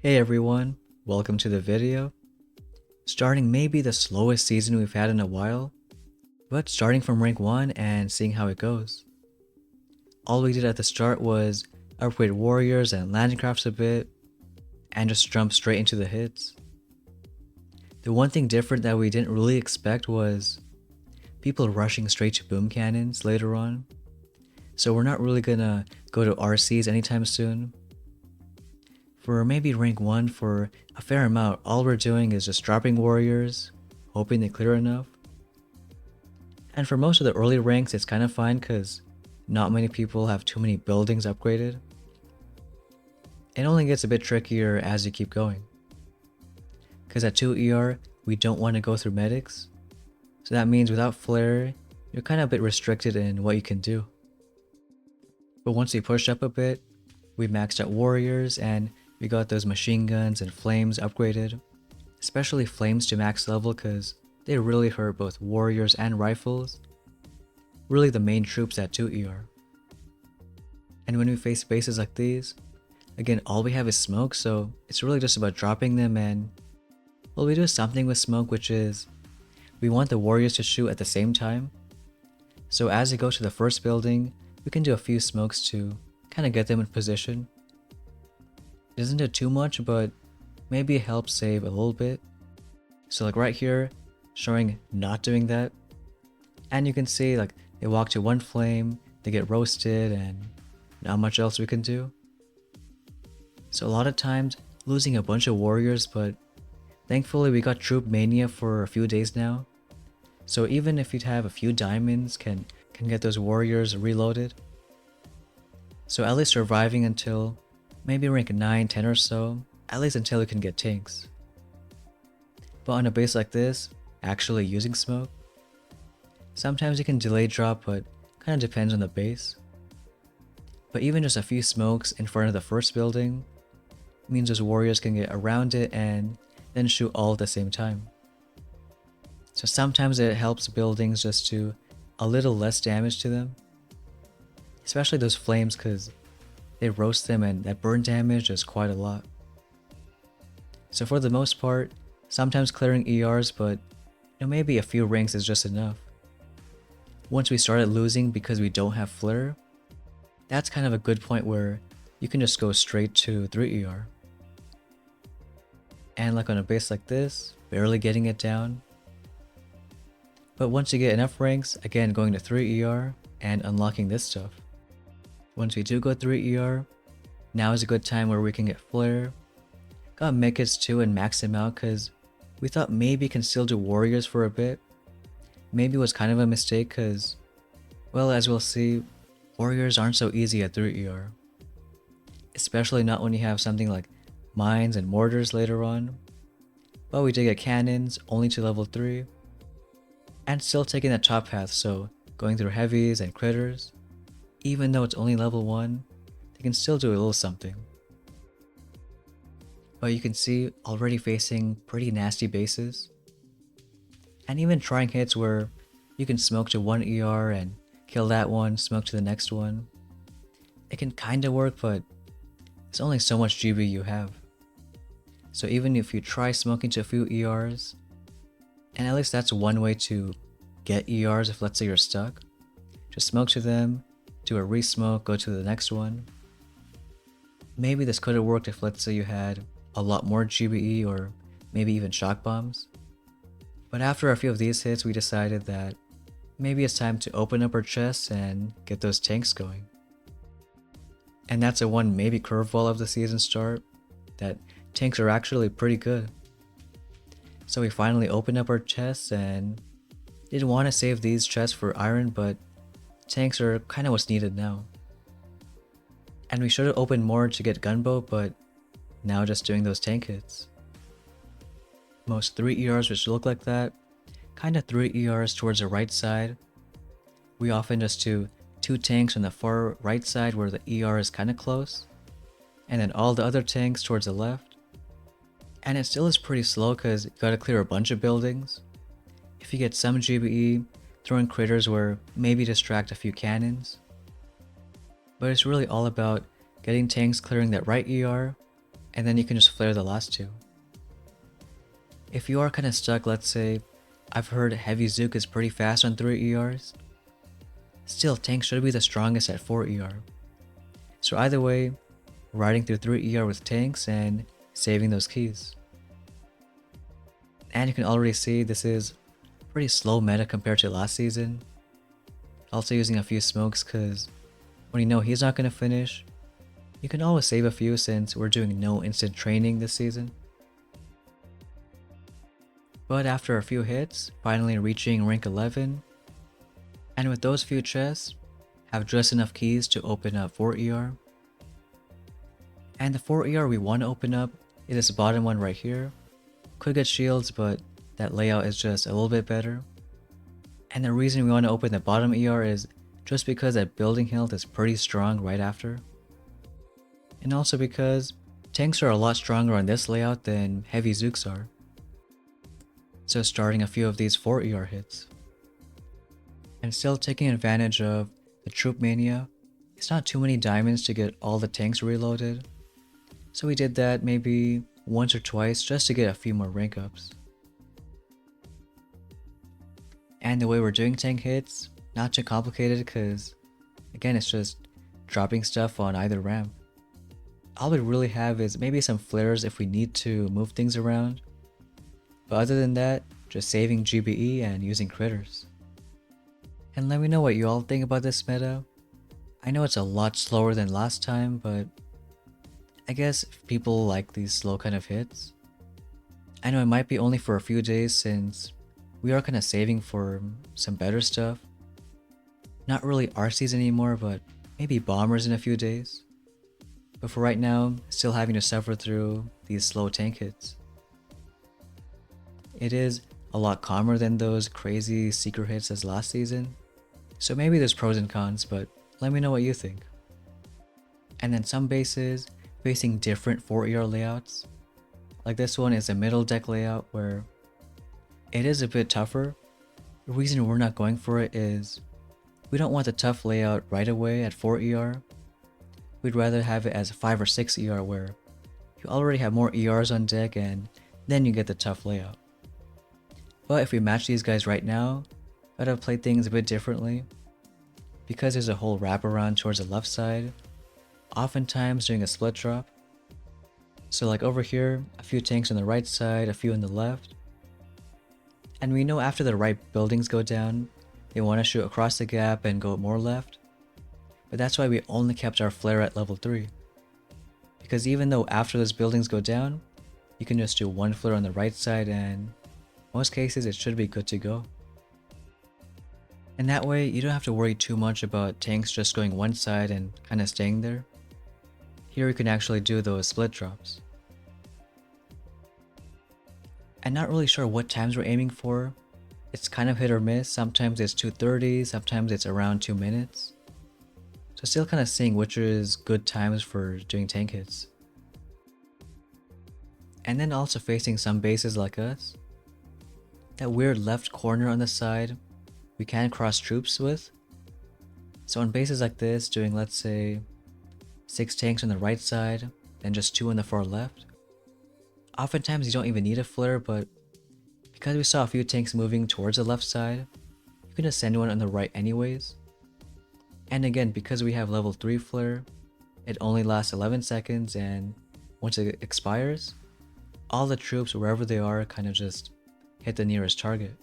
Hey everyone, welcome to the video. Starting maybe the slowest season we've had in a while, but starting from rank 1 and seeing how it goes. All we did at the start was upgrade warriors and landing crafts a bit, and just jump straight into the hits. The one thing different that we didn't really expect was people rushing straight to boom cannons later on, so we're not really gonna go to RCs anytime soon. For maybe rank 1 for a fair amount, all we're doing is just dropping warriors, hoping they clear enough. And for most of the early ranks it's kind of fine because not many people have too many buildings upgraded. It only gets a bit trickier as you keep going. Because at 2 ER, we don't want to go through medics. So that means without flare, you're kind of a bit restricted in what you can do. But once we pushed up a bit, we maxed out warriors and we got those machine guns and flames upgraded. Especially flames to max level because they really hurt both warriors and rifles. Really the main troops at 2 ER. And when we face bases like these, again all we have is smoke, so it's really just about dropping them. And well, we do something with smoke, which is we want the warriors to shoot at the same time. So as you go to the first building, we can do a few smokes to kind of get them in position. It doesn't do too much, but maybe it helps save a little bit. So like right here, showing not doing that. And you can see like they walk to one flame, they get roasted, and not much else we can do. So a lot of times losing a bunch of warriors, but thankfully we got troop mania for a few days now. So even if you'd have a few diamonds, can get those warriors reloaded. So at least surviving until maybe rank 9, 10 or so, at least until you can get tanks. But on a base like this, actually using smoke, sometimes you can delay drop, but kind of depends on the base. But even just a few smokes in front of the first building means those warriors can get around it and then shoot all at the same time. So sometimes it helps buildings just do a little less damage to them. Especially those flames because they roast them and that burn damage is quite a lot. So for the most part, sometimes clearing ERs, but maybe a few ranks is just enough. Once we started losing because we don't have flare, that's kind of a good point where you can just go straight to 3 ER. And like on a base like this, barely getting it down. But once you get enough ranks, again going to 3 ER and unlocking this stuff. Once we do go 3 ER, now is a good time where we can get flare. Got medkits too and max them out because we thought maybe can still do warriors for a bit. Maybe it was kind of a mistake because, well, as we'll see, warriors aren't so easy at 3 ER. Especially not when you have something like mines and mortars later on. But we did get cannons only to level 3. And still taking the top path, so going through heavies and critters. Even though it's only level 1, they can still do a little something. But you can see already facing pretty nasty bases. And even trying hits where you can smoke to 1 ER and kill that one, smoke to the next one. It can kinda work, but there's only so much GB you have. So even if you try smoking to a few ERs, and at least that's one way to get ERs if let's say you're stuck, just smoke to them, do a re-smoke, go to the next one. Maybe this could have worked if let's say you had a lot more GBE or maybe even shock bombs. But after a few of these hits, we decided that maybe it's time to open up our chests and get those tanks going. And that's a one maybe curveball of the season start, that tanks are actually pretty good. So we finally opened up our chests and didn't want to save these chests for iron, but tanks are kind of what's needed now. And we should have opened more to get gunboat, but now just doing those tank hits. Most 3 ERs which look like that, kind of 3 ERs towards the right side. We often just do 2 tanks on the far right side where the ER is kind of close, and then all the other tanks towards the left. And it still is pretty slow because you gotta clear a bunch of buildings. If you get some GBE, throw in critters where maybe distract a few cannons. But it's really all about getting tanks clearing that right ER and then you can just flare the last two. If you are kind of stuck, let's say, I've heard Heavy Zook is pretty fast on 3 ERs. Still, tank should be the strongest at 4 ER. So either way, riding through 3 ER with tanks and saving those keys. And you can already see this is pretty slow meta compared to last season. Also using a few smokes because when you know he's not going to finish, you can always save a few since we're doing no instant training this season. But after a few hits, finally reaching rank 11, and with those few chests, have just enough keys to open up 4 ER. And the 4 ER we want to open up is this bottom one right here. Could get shields, but that layout is just a little bit better. And the reason we want to open the bottom ER is just because that building health is pretty strong right after. And also because tanks are a lot stronger on this layout than heavy Zooks are. So starting a few of these 4 ER hits. And still taking advantage of the troop mania. It's not too many diamonds to get all the tanks reloaded. So we did that maybe once or twice just to get a few more rank ups. And the way we're doing tank hits, not too complicated because again it's just dropping stuff on either ramp. All we really have is maybe some flares if we need to move things around. But other than that, just saving GBE and using critters. And let me know what you all think about this meta. I know it's a lot slower than last time, but I guess if people like these slow kind of hits. I know it might be only for a few days since we are kind of saving for some better stuff. Not really RCs anymore, but maybe bombers in a few days. But for right now, still having to suffer through these slow tank hits. It is a lot calmer than those crazy secret hits as last season. So maybe there's pros and cons, but let me know what you think. And then some bases facing different 4 ER layouts. Like this one is a middle deck layout where it is a bit tougher. The reason we're not going for it is we don't want the tough layout right away at 4 ER. We'd rather have it as 5 or 6 ER where you already have more ERs on deck and then you get the tough layout. But if we match these guys right now, I'd have played things a bit differently. Because there's a whole wraparound towards the left side, oftentimes doing a split drop. So like over here, a few tanks on the right side, a few on the left. And we know after the right buildings go down, they want to shoot across the gap and go more left. But that's why we only kept our flare at level 3. Because even though after those buildings go down, you can just do one flare on the right side and most cases it should be good to go. And that way you don't have to worry too much about tanks just going one side and kind of staying there. Here you can actually do those split drops. I'm not really sure what times we're aiming for. It's kind of hit or miss. Sometimes it's 2:30, sometimes it's around 2 minutes. So still kind of seeing which is good times for doing tank hits. And then also facing some bases like us. That weird left corner on the side we can cross troops with. So on bases like this, doing let's say 6 tanks on the right side, then just 2 on the far left. Oftentimes you don't even need a flare, but because we saw a few tanks moving towards the left side, you can just send one on the right anyways. And again, because we have level 3 flare, it only lasts 11 seconds and once it expires, all the troops wherever they are kind of just hit the nearest target.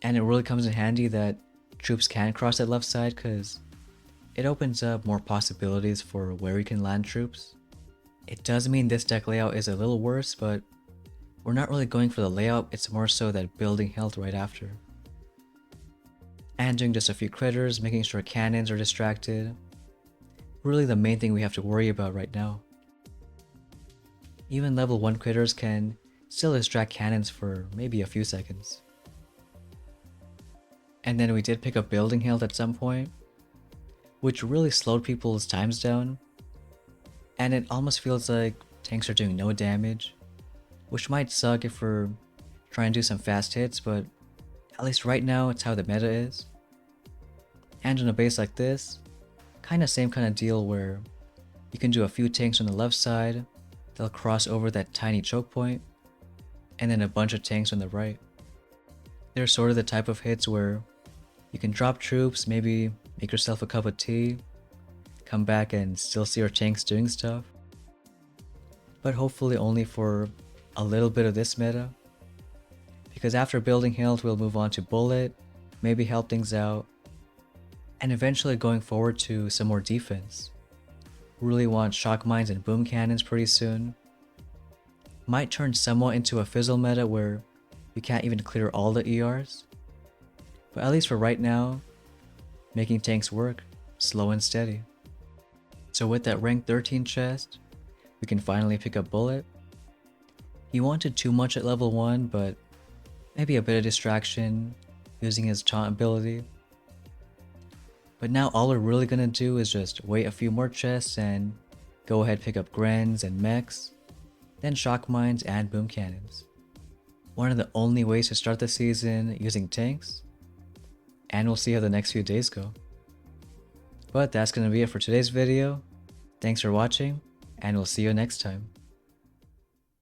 And it really comes in handy that troops can cross that left side because it opens up more possibilities for where we can land troops. It does mean this deck layout is a little worse, but we're not really going for the layout, it's more so that building health right after. And doing just a few critters, making sure cannons are distracted. Really the main thing we have to worry about right now. Even level 1 critters can still distract cannons for maybe a few seconds. And then we did pick up building health at some point, which really slowed people's times down. And it almost feels like tanks are doing no damage, which might suck if we're trying to do some fast hits, but at least right now it's how the meta is. And on a base like this, same kind of deal where You can do a few tanks on the left side, they'll cross over that tiny choke point, and then a bunch of tanks on the right. They're sort of the type of hits where you can drop troops, maybe make yourself a cup of tea, come back and still see your tanks doing stuff. But hopefully only for a little bit of this meta. Because after building health, we'll move on to bullet, maybe help things out, and eventually going forward to some more defense. Really want shock mines and boom cannons pretty soon. Might turn somewhat into a fizzle meta where you can't even clear all the ERs. But at least for right now, making tanks work, slow and steady. So with that rank 13 chest, we can finally pick up bullet. He wanted too much at level 1, but maybe a bit of distraction using his taunt ability. But now all we're really gonna do is just wait a few more chests and go ahead pick up Grens and mechs, then shock mines and boom cannons. One of the only ways to start the season using tanks, and we'll see how the next few days go. But that's gonna be it for today's video. Thanks for watching, and we'll see you next time.